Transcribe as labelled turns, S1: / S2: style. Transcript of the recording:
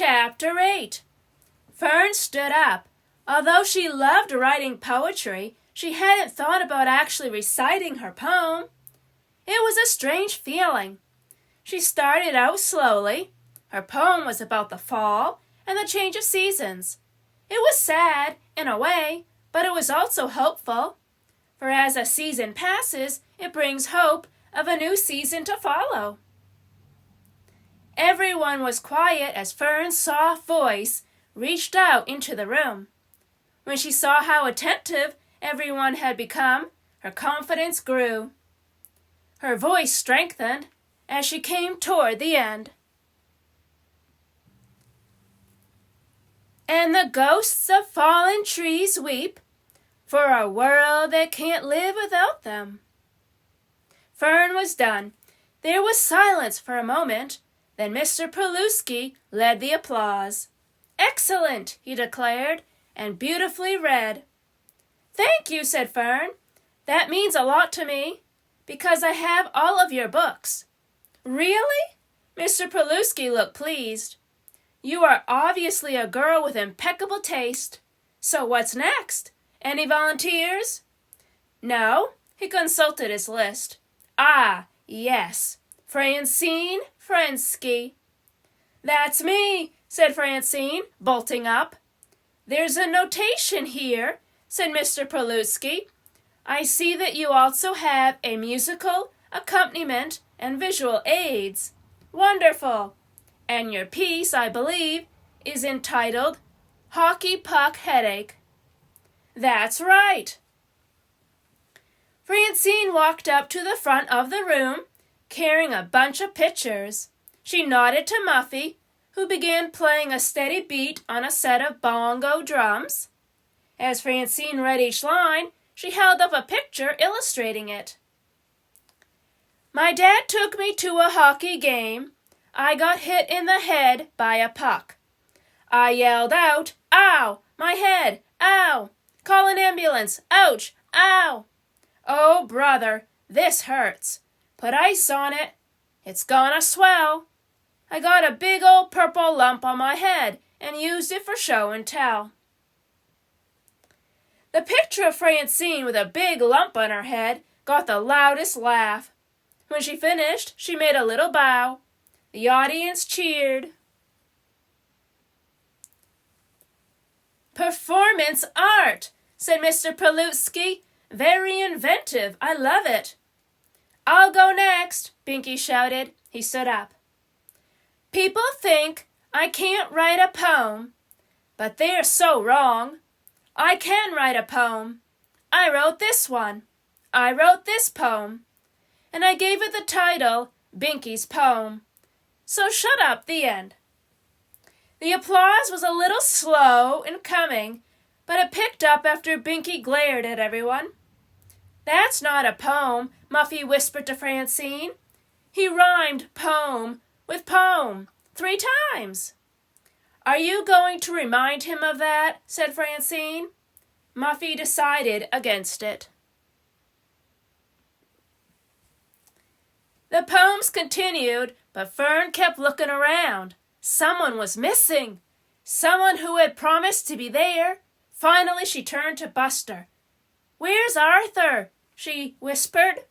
S1: Chapter 8. Fern stood up. Although she loved writing poetry, she hadn't thought about actually reciting her poem. It was a strange feeling. She started out slowly. Her poem was about the fall and the change of seasons. It was sad, in a way, but it was also hopeful. For as a season passes, it brings hope of a new season to follow. Everyone was quiet as Fern's soft voice reached out into the room. When she saw how attentive everyone had become, her confidence grew. Her voice strengthened as she came toward the end. And the ghosts of fallen trees weep for a world that can't live without them. Fern was done. There was silence for a moment. Then Mr. Pawlowski led the applause. "Excellent," he declared, "and beautifully read." "Thank you," said Fern. "That means a lot to me, because I have all of your books." "Really?" Mr. Pawlowski looked pleased. "You are obviously a girl with impeccable taste. So what's next? Any volunteers?" "No." He consulted his list. "Ah, yes. Francine Frensky." "That's me," said Francine, bolting up. "There's a notation here," said Mr. Pawlowski. "I see that you also have a musical accompaniment and visual aids. Wonderful. And your piece, I believe, is entitled Hockey Puck Headache." "That's right." Francine walked up to the front of the room, carrying a bunch of pictures. She nodded to Muffy, who began playing a steady beat on a set of bongo drums. As Francine read each line, she held up a picture illustrating it. "My dad took me to a hockey game. I got hit in the head by a puck. I yelled out, 'Ow! My head! Ow! Call an ambulance! Ouch! Ow! Oh, brother, this hurts. Put ice on it. It's gonna swell. I got a big old purple lump on my head and used it for show and tell.'" The picture of Francine with a big lump on her head got the loudest laugh. When she finished, she made a little bow. The audience cheered. "Performance art," said Mr. Pawlowski. "Very inventive. I love it." "I'll go next," Binky shouted. He stood up. "People think I can't write a poem, but they're so wrong. I can write a poem. I wrote this one. I wrote this poem. And I gave it the title, Binky's Poem. So shut up, the end." The applause was a little slow in coming, but it picked up after Binky glared at everyone. "That's not a poem," Muffy whispered to Francine. "He rhymed poem with poem 3 times. "Are you going to remind him of that?" said Francine. Muffy decided against it. The poems continued, but Fern kept looking around. Someone was missing. Someone who had promised to be there. Finally, she turned to Buster. "Where's Arthur?" she whispered.